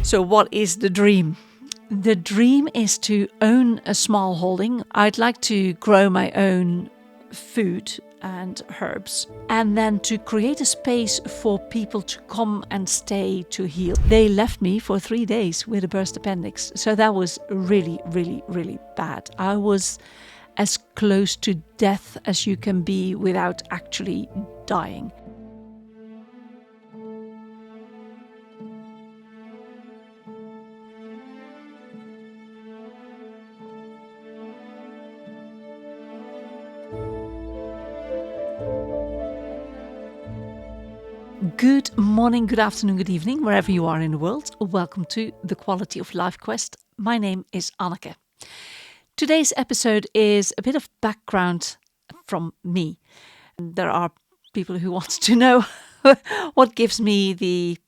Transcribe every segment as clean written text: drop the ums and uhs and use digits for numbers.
So what is the dream? The dream is to own a small holding. I'd like to grow my own food and herbs, and then to create a space for people to come and stay to heal. They left me for 3 days with a burst appendix, so that was really, really, really bad. I was as close to death as you can be without actually dying. Good morning, good afternoon, good evening, wherever you are in the world. Welcome to the Quality of Life Quest. My name is Anneke. Today's episode is a bit of background from me. There are people who want to know what gives me the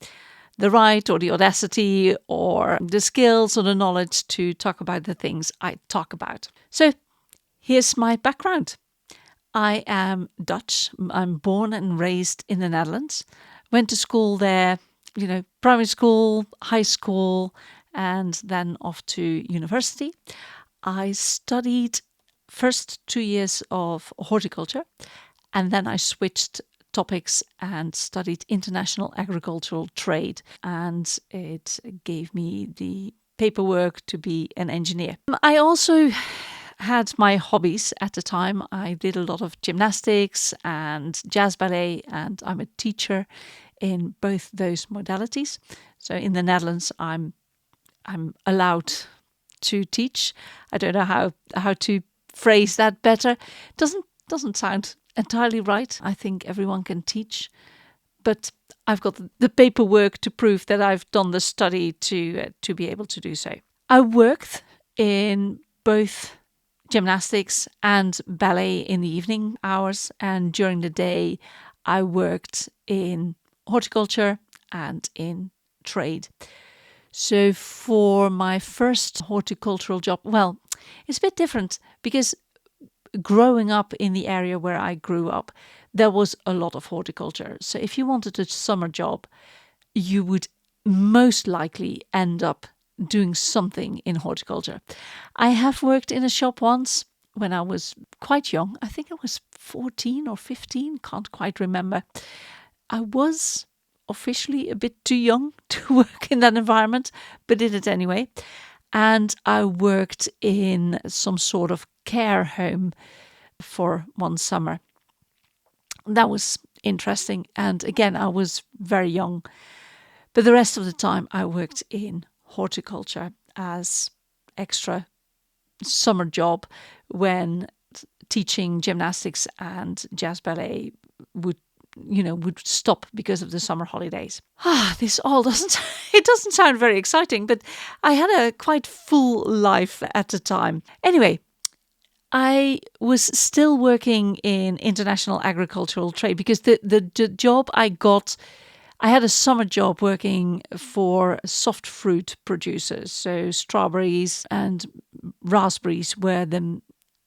right or the audacity or the skills or the knowledge to talk about the things I talk about. So here's my background. I am Dutch. I'm born and raised in the Netherlands. Went to school there, primary school, high school, and then off to university. I studied first 2 years of horticulture, and then I switched topics and studied international agricultural trade, and it gave me the paperwork to be an engineer. I also had my hobbies at the time. I did a lot of gymnastics and jazz ballet, and I'm a teacher in both those modalities. So in the Netherlands, I'm allowed to teach. I don't know how to phrase that better. Doesn't sound entirely right. I think everyone can teach, but I've got the paperwork to prove that I've done the study to be able to do so. I worked in both gymnastics and ballet in the evening hours, and during the day I worked in horticulture and in trade. So for my first horticultural job, well, it's a bit different because growing up in the area where I grew up, there was a lot of horticulture. So if you wanted a summer job, you would most likely end up doing something in horticulture. I have worked in a shop once when I was quite young. I think I was 14 or 15, can't quite remember. I was officially a bit too young to work in that environment, but did it anyway. And I worked in some sort of care home for one summer. That was interesting. And again, I was very young. But the rest of the time I worked in horticulture as extra summer job when teaching gymnastics and jazz ballet would stop because of the summer holidays. This all doesn't sound very exciting, but I had a quite full life at the time. Anyway, I was still working in international agricultural trade because the job I got, I had a summer job working for soft fruit producers. So strawberries and raspberries were the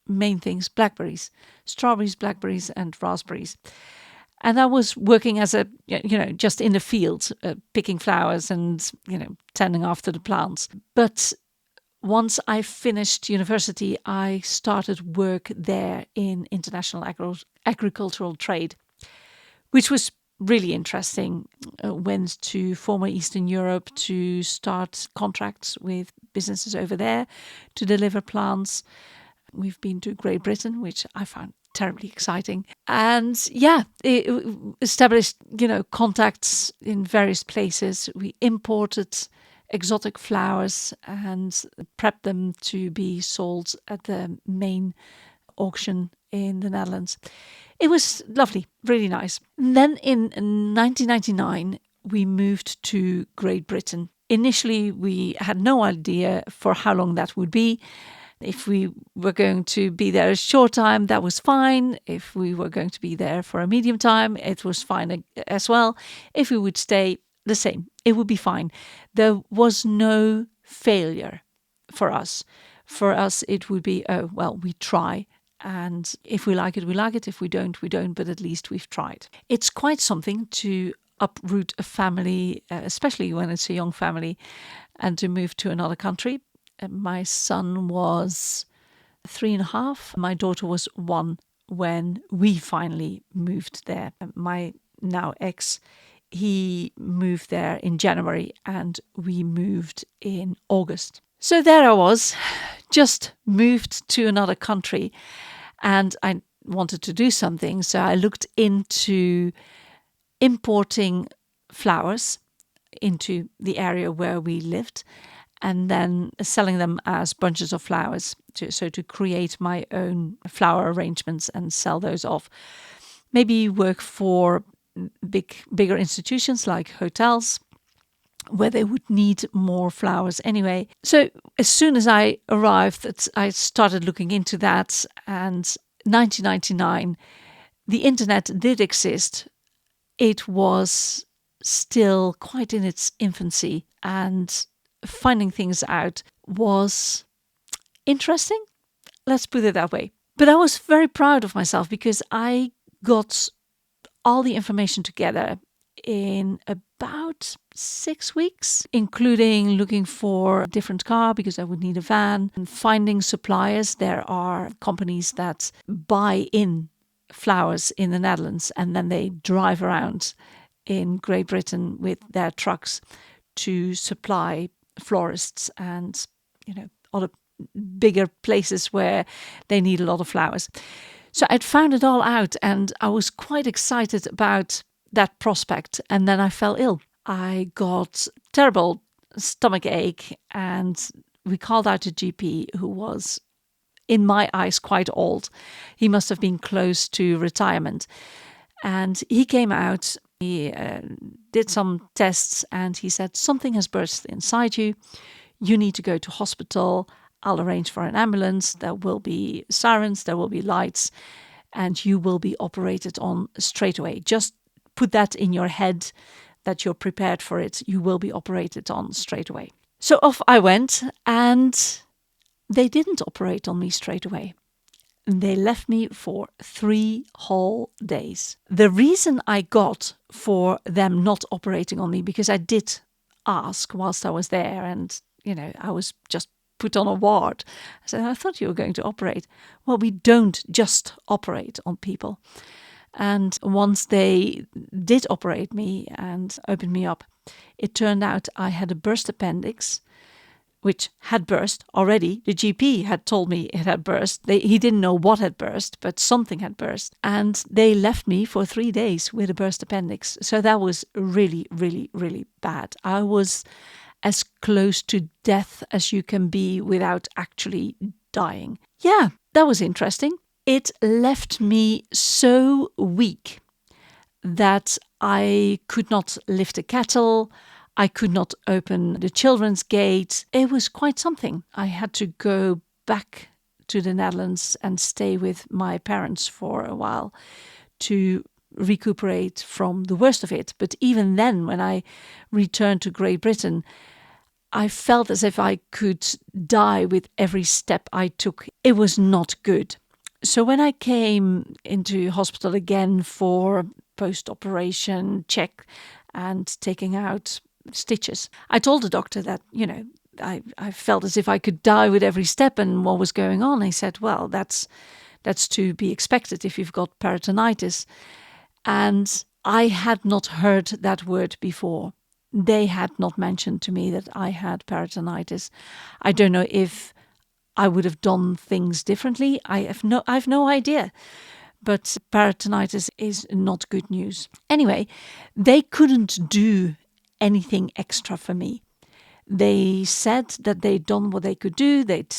main things. Blackberries, strawberries, blackberries and raspberries. And I was working as just in the fields, picking flowers and, tending after the plants. But once I finished university, I started work there in international agricultural trade, which was really interesting. Went to former Eastern Europe to start contracts with businesses over there to deliver plants. We've been to Great Britain, which I found terribly exciting. And established, contacts in various places. We imported exotic flowers and prepped them to be sold at the main auction in the Netherlands. It was lovely, really nice. And then in 1999, we moved to Great Britain. Initially, we had no idea for how long that would be. If we were going to be there a short time, that was fine. If we were going to be there for a medium time, it was fine as well. If we would stay, the same. It would be fine. There was no failure for us. For us, it would be, we try. And if we like it, we like it. If we don't, we don't. But at least we've tried. It's quite something to uproot a family, especially when it's a young family, and to move to another country. My son was 3.5. My daughter was 1 when we finally moved there. My now ex, he moved there in January and we moved in August. So there I was, just moved to another country, and I wanted to do something. So I looked into importing flowers into the area where we lived and then selling them as bunches of flowers to create my own flower arrangements and sell those off. Maybe work for bigger institutions like hotels where they would need more flowers anyway. So as soon as I arrived, I started looking into that, and 1999, the internet did exist. It was still quite in its infancy, and finding things out was interesting. Let's put it that way. But I was very proud of myself because I got all the information together in about 6 weeks, including looking for a different car because I would need a van, and finding suppliers. There are companies that buy in flowers in the Netherlands and then they drive around in Great Britain with their trucks to supply florists and, other bigger places where they need a lot of flowers. So I'd found it all out and I was quite excited about that prospect. And then I fell ill. I got terrible stomach ache, and we called out a GP who was, in my eyes, quite old. He must have been close to retirement. And he came out, he did some tests, and he said, something has burst inside you. You need to go to hospital. I'll arrange for an ambulance. There will be sirens, there will be lights, and you will be operated on straight away. Just put that in your head that you're prepared for it. You will be operated on straight away. So off I went, and they didn't operate on me straight away. They left me for 3 whole days. The reason I got for them not operating on me, because I did ask whilst I was there, and, I was just put on a ward. I said, I thought you were going to operate. Well, we don't just operate on people. And once they did operate me and open me up, it turned out I had a burst appendix, which had burst already. The GP had told me it had burst. He didn't know what had burst, but something had burst. And they left me for 3 days with a burst appendix. So that was really, really, really bad. I was as close to death as you can be without actually dying. Yeah, that was interesting. It left me so weak that I could not lift a kettle. I could not open the children's gate. It was quite something. I had to go back to the Netherlands and stay with my parents for a while to recuperate from the worst of it. But even then, when I returned to Great Britain, I felt as if I could die with every step I took. It was not good. So when I came into hospital again for post-operation check and taking out stitches, I told the doctor that, I felt as if I could die with every step and what was going on. He said, well, that's to be expected if you've got peritonitis. And I had not heard that word before. They had not mentioned to me that I had peritonitis. I don't know if I would have done things differently. I have no idea. But peritonitis is not good news. Anyway, they couldn't do anything extra for me. They said that they'd done what they could do. They'd,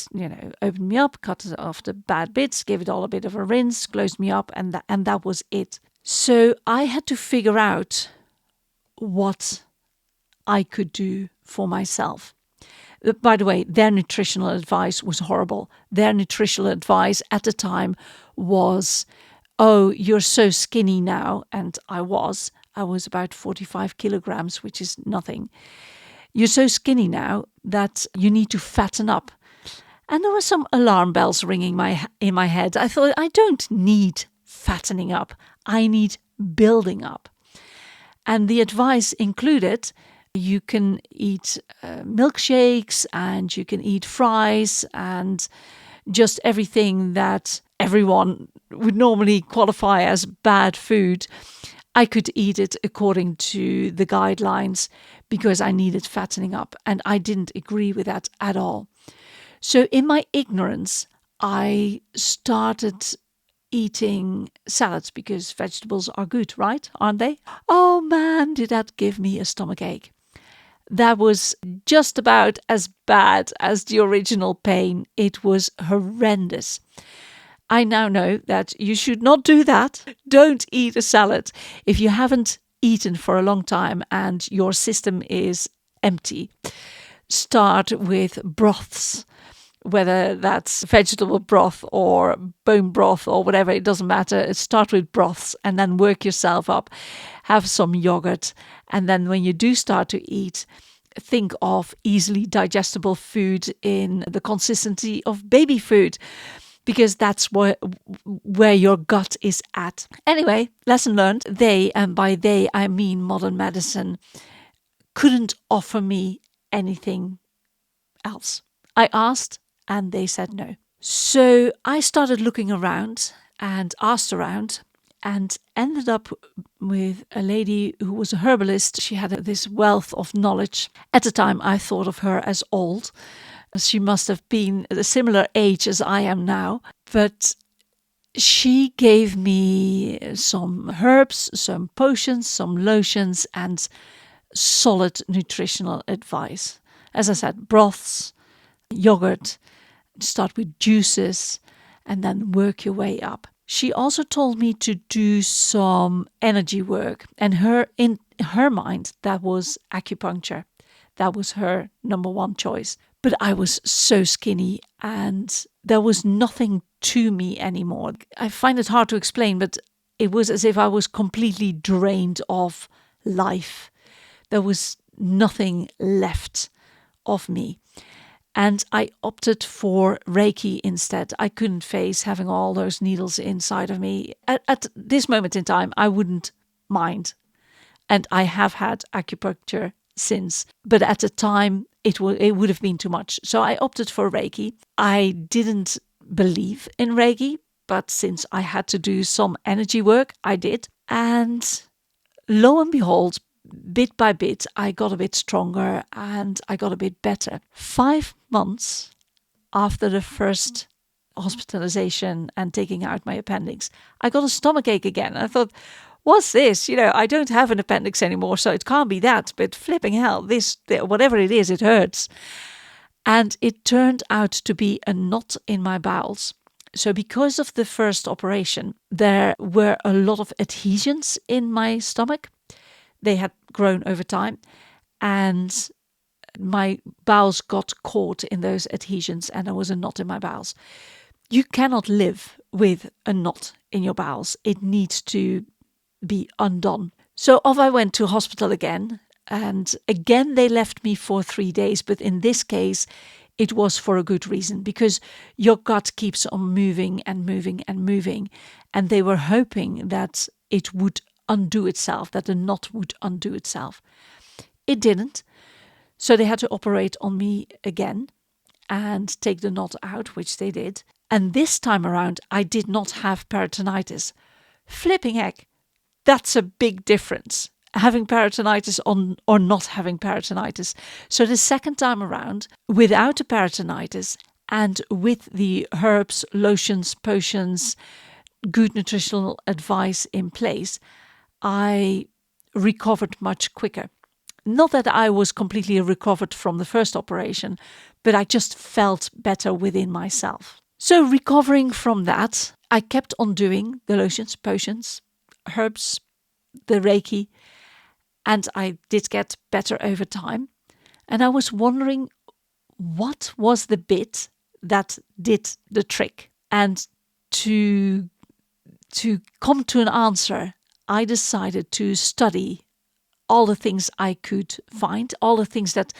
opened me up, cut off the bad bits, gave it all a bit of a rinse, closed me up, and that was it. So I had to figure out what I could do for myself. By the way, their nutritional advice was horrible. Their nutritional advice at the time was, oh, you're so skinny now. And I was about 45 kilograms, which is nothing. You're so skinny now that you need to fatten up. And there were some alarm bells ringing in my head. I thought, I don't need fattening up. I need building up. And the advice included you can eat milkshakes and you can eat fries and just everything that everyone would normally qualify as bad food. I could eat it according to the guidelines because I needed fattening up, and I didn't agree with that at all. So in my ignorance, I started eating salads because vegetables are good, right? Aren't they? Oh man, did that give me a stomachache. That was just about as bad as the original pain. It was horrendous. I now know that you should not do that. Don't eat a salad if you haven't eaten for a long time and your system is empty. Start with broths, whether that's vegetable broth or bone broth or whatever, it doesn't matter. Start with broths and then work yourself up. Have some yogurt. And then when you do start to eat, think of easily digestible food in the consistency of baby food, because that's where your gut is at. Anyway, lesson learned. They, and by they I mean modern medicine, couldn't offer me anything else. I asked and they said no. So I started looking around and asked around and ended up with a lady who was a herbalist. She had this wealth of knowledge. At the time, I thought of her as old. She must have been a similar age as I am now. But she gave me some herbs, some potions, some lotions, and solid nutritional advice. As I said, broths, yogurt, start with juices, and then work your way up. She also told me to do some energy work, and in her mind that was acupuncture. That was her number one choice. But I was so skinny and there was nothing to me anymore. I find it hard to explain, but it was as if I was completely drained of life. There was nothing left of me. And I opted for Reiki instead. I couldn't face having all those needles inside of me. At this moment in time, I wouldn't mind. And I have had acupuncture since. But at the time, it would have been too much. So I opted for Reiki. I didn't believe in Reiki, but since I had to do some energy work, I did. And lo and behold, bit by bit, I got a bit stronger and I got a bit better. 5 months after the first hospitalization and taking out my appendix, I got a stomachache again. I thought, what's this? I don't have an appendix anymore, so it can't be that. But flipping hell, whatever it is, it hurts. And it turned out to be a knot in my bowels. So because of the first operation, there were a lot of adhesions in my stomach. They had grown over time, and my bowels got caught in those adhesions, and there was a knot in my bowels. You cannot live with a knot in your bowels. It needs to be undone. So off I went to hospital again, and again they left me for 3 days, but in this case it was for a good reason, because your gut keeps on moving and moving and moving, and they were hoping that it would undo itself, that the knot would undo itself. It didn't, so they had to operate on me again and take the knot out, which they did. And this time around I did not have peritonitis. Flipping heck, that's a big difference, having peritonitis or not having peritonitis. So the second time around, without a peritonitis and with the herbs, lotions, potions, good nutritional advice in place, I recovered much quicker. Not that I was completely recovered from the first operation, but I just felt better within myself. So recovering from that, I kept on doing the lotions, potions, herbs, the Reiki, and I did get better over time. And I was wondering, what was the bit that did the trick? And to come to an answer, I decided to study all the things I could find, all the things that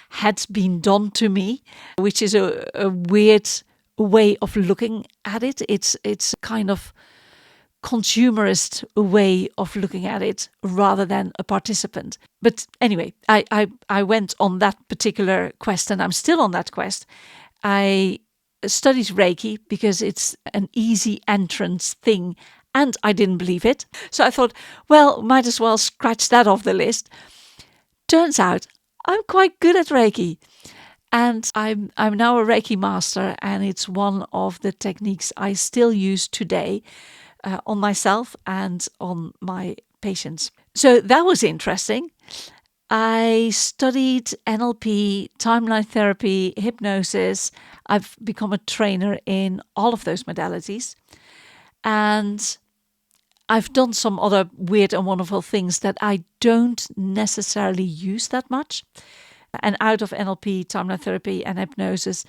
had been done to me, which is a weird way of looking at it. It's kind of consumerist way of looking at it rather than a participant. But anyway, I went on that particular quest, and I'm still on that quest. I studied Reiki because it's an easy entrance thing, and I didn't believe it. So I thought, well, might as well scratch that off the list. Turns out I'm quite good at Reiki. And I'm now a Reiki master, and it's one of the techniques I still use today on myself and on my patients. So that was interesting. I studied NLP, timeline therapy, hypnosis. I've become a trainer in all of those modalities. And I've done some other weird and wonderful things that I don't necessarily use that much. And out of NLP, timeline therapy, and hypnosis,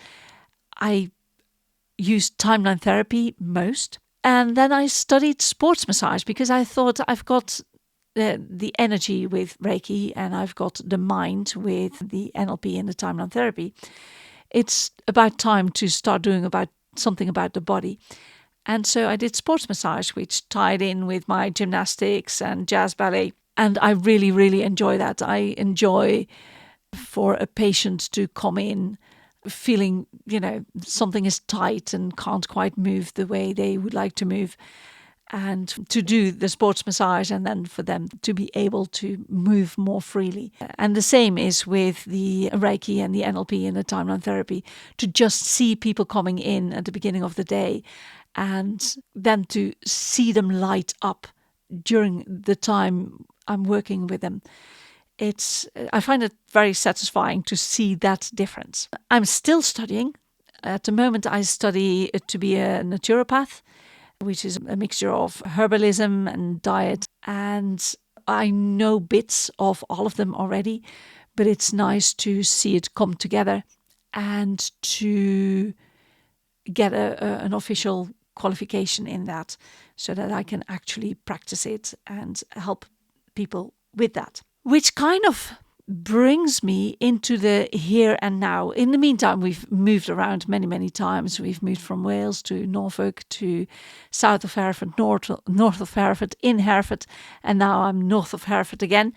I used timeline therapy most. And then I studied sports massage because I thought I've got the energy with Reiki and I've got the mind with the NLP and the timeline therapy. It's about time to start doing something about the body. And so I did sports massage, which tied in with my gymnastics and jazz ballet. And I really, really enjoy that. I enjoy for a patient to come in feeling, something is tight and can't quite move the way they would like to move, and to do the sports massage and then for them to be able to move more freely. And the same is with the Reiki and the NLP and the timeline therapy, to just see people coming in at the beginning of the day and then to see them light up during the time I'm working with them. I find it very satisfying to see that difference. I'm still studying. At the moment, I study to be a naturopath, which is a mixture of herbalism and diet. And I know bits of all of them already, but it's nice to see it come together and to get an official qualification in that so that I can actually practice it and help people with that. Which kind of brings me into the here and now. In the meantime, we've moved around many, many times. We've moved from Wales to Norfolk to south of Hereford, north of Hereford, in Hereford, and now I'm north of Hereford again.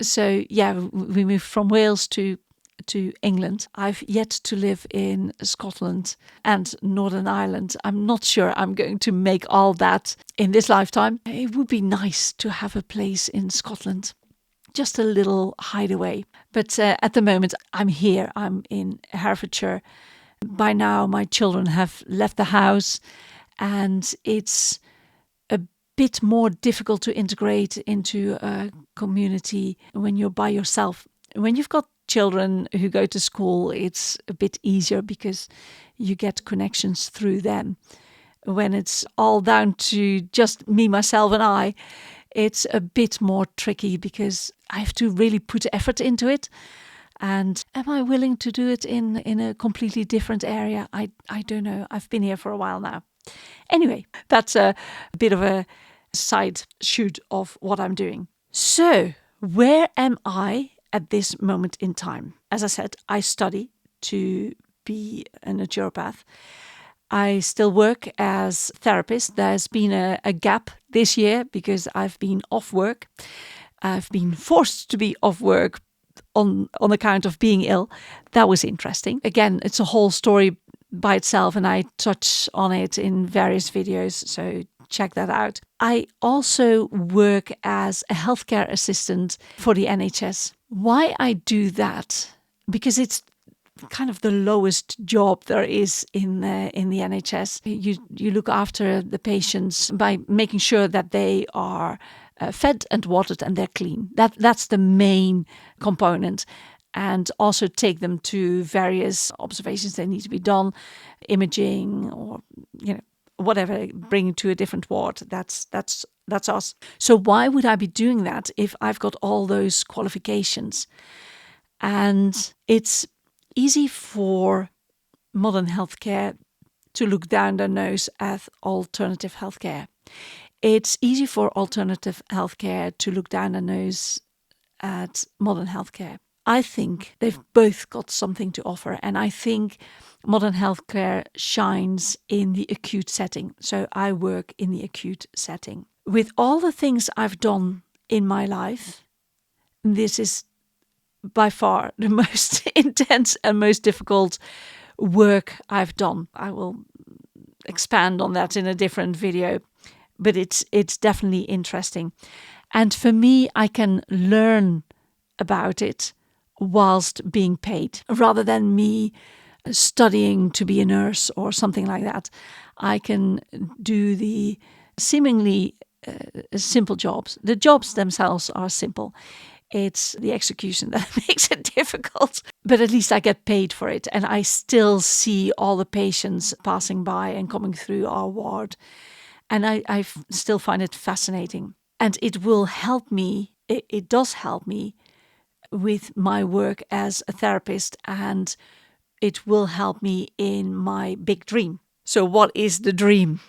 So yeah, we moved from Wales to England. I've yet to live in Scotland and Northern Ireland. I'm not sure I'm going to make all that in this lifetime. It would be nice to have a place in Scotland. Just a little hideaway. But at the moment, I'm here. I'm in Herefordshire. By now, my children have left the house, and it's a bit more difficult to integrate into a community when you're by yourself. When you've got children who go to school, it's a bit easier because you get connections through them. When it's all down to just me, myself, and I, it's a bit more tricky because I have to really put effort into it. And am I willing to do it in a completely different area? I don't know. I've been here for a while now. Anyway, that's a bit of a side shoot of what I'm doing. So, where am I at this moment in time? As I said, I study to be a naturopath. I still work as therapist. There's been a gap this year because I've been off work. I've been forced to be off work on account of being ill. That was interesting. Again, it's a whole story by itself, and I touch on it in various videos, so check that out. I also work as a healthcare assistant for the NHS. Why I do that? Because it's kind of the lowest job there is in the NHS. You look after the patients by making sure that they are fed and watered and they're clean. That's the main component. And also take them to various observations that need to be done, imaging or whatever, bring to a different ward. That's us. So why would I be doing that if I've got all those qualifications? And it's easy for modern healthcare to look down their nose at alternative healthcare. It's easy for alternative healthcare to look down their nose at modern healthcare. I think they've both got something to offer, and I think modern healthcare shines in the acute setting. So I work in the acute setting. With all the things I've done in my life, this is by far the most intense and most difficult work I've done. I will expand on that in a different video, but it's definitely interesting. And for me, I can learn about it whilst being paid, rather than me studying to be a nurse or something like that. I can do the seemingly simple jobs. The jobs themselves are simple. It's the execution that makes it difficult. But at least I get paid for it. And I still see all the patients passing by and coming through our ward. And I still find it fascinating. And it will help me, it does help me with my work as a therapist, and it will help me in my big dream. So what is the dream?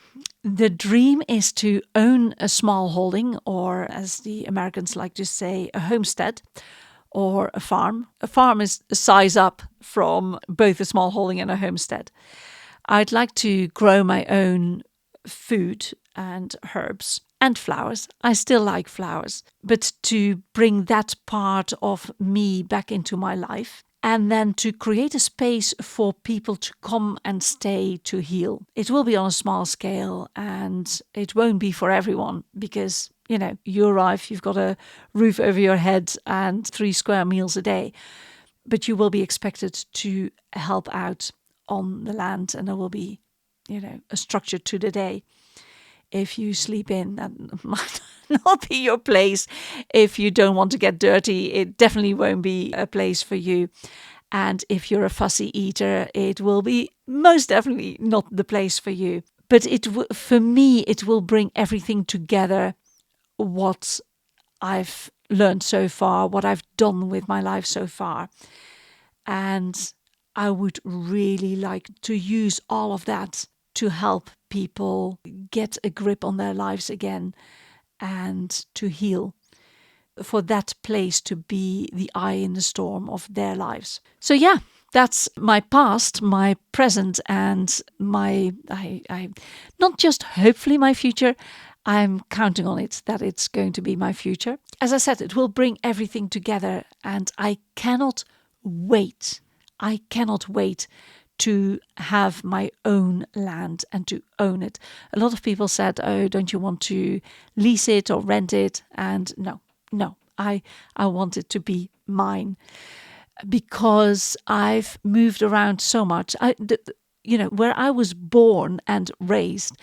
The dream is to own a small holding, or as the Americans like to say, a homestead or a farm. A farm is a size up from both a small holding and a homestead. I'd like to grow my own food and herbs and flowers. I still like flowers, but to bring that part of me back into my life, and then to create a space for people to come and stay to heal. It will be on a small scale, and it won't be for everyone because, you arrive, you've got a roof over your head and 3 square meals a day, but you will be expected to help out on the land, and there will be, a structure to the day. If you sleep in, that might not be your place. If you don't want to get dirty, it definitely won't be a place for you. And if you're a fussy eater, it will be most definitely not the place for you. But for me, it will bring everything together, what I've learned so far, what I've done with my life so far. And I would really like to use all of that to help people get a grip on their lives again and to heal, for that place to be the eye in the storm of their lives. So yeah, that's my past, my present, and I not just hopefully my future, I'm counting on it that it's going to be my future. As I said, it will bring everything together, and I cannot wait. I cannot wait to have my own land and to own it. A lot of people said, oh, don't you want to lease it or rent it? And no, I want it to be mine, because I've moved around so much. Where I was born and raised,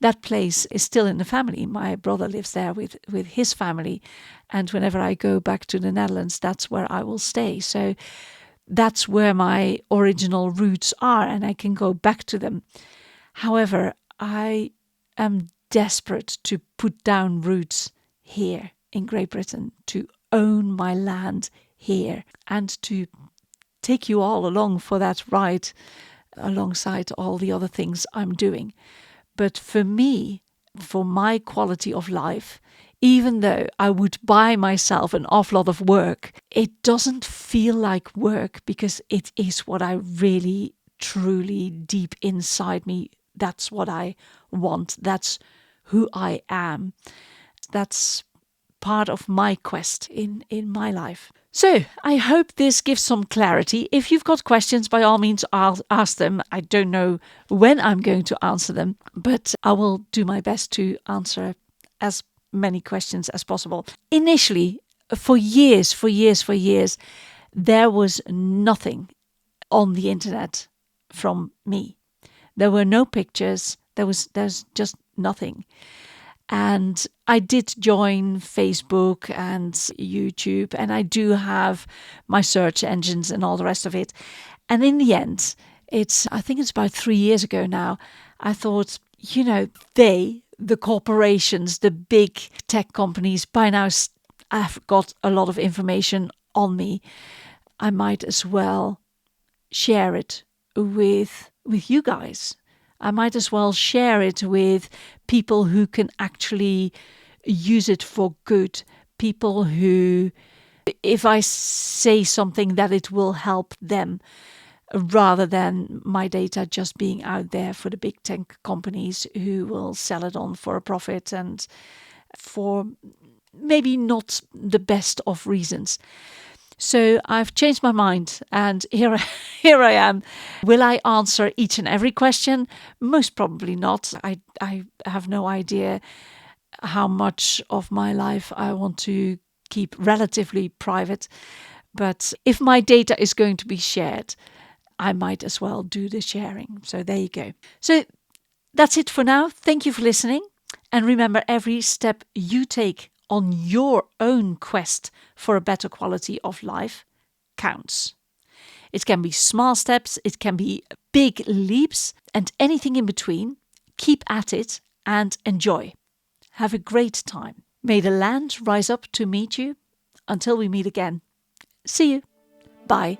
that place is still in the family. My brother lives there with his family. And whenever I go back to the Netherlands, that's where I will stay. So that's where my original roots are, and I can go back to them. However, I am desperate to put down roots here in Great Britain, to own my land here, and to take you all along for that ride alongside all the other things I'm doing. But for me, for my quality of life, even though I would buy myself an awful lot of work, it doesn't feel like work, because it is what I really, truly, deep inside me, that's what I want. That's who I am. That's part of my quest in my life. So I hope this gives some clarity. If you've got questions, by all means, I'll ask them. I don't know when I'm going to answer them, but I will do my best to answer as many questions as possible. Initially, for years, there was nothing on the internet from me. There were no pictures. There's just nothing. And I did join Facebook and YouTube, and I do have my search engines and all the rest of it. And in the end, I think it's about 3 years ago now, I thought, the corporations, the big tech companies, by now have got a lot of information on me. I might as well share it with you guys. I might as well share it with people who can actually use it for good. People who, if I say something, that it will help them. rather than my data just being out there for the big tech companies who will sell it on for a profit and for maybe not the best of reasons. So I've changed my mind, and here I am. Will I answer each and every question? Most probably not. I have no idea how much of my life I want to keep relatively private. But if my data is going to be shared, I might as well do the sharing. So there you go. So that's it for now. Thank you for listening. And remember, every step you take on your own quest for a better quality of life counts. It can be small steps, it can be big leaps, and anything in between. Keep at it and enjoy. Have a great time. May the land rise up to meet you. Until we meet again. See you. Bye.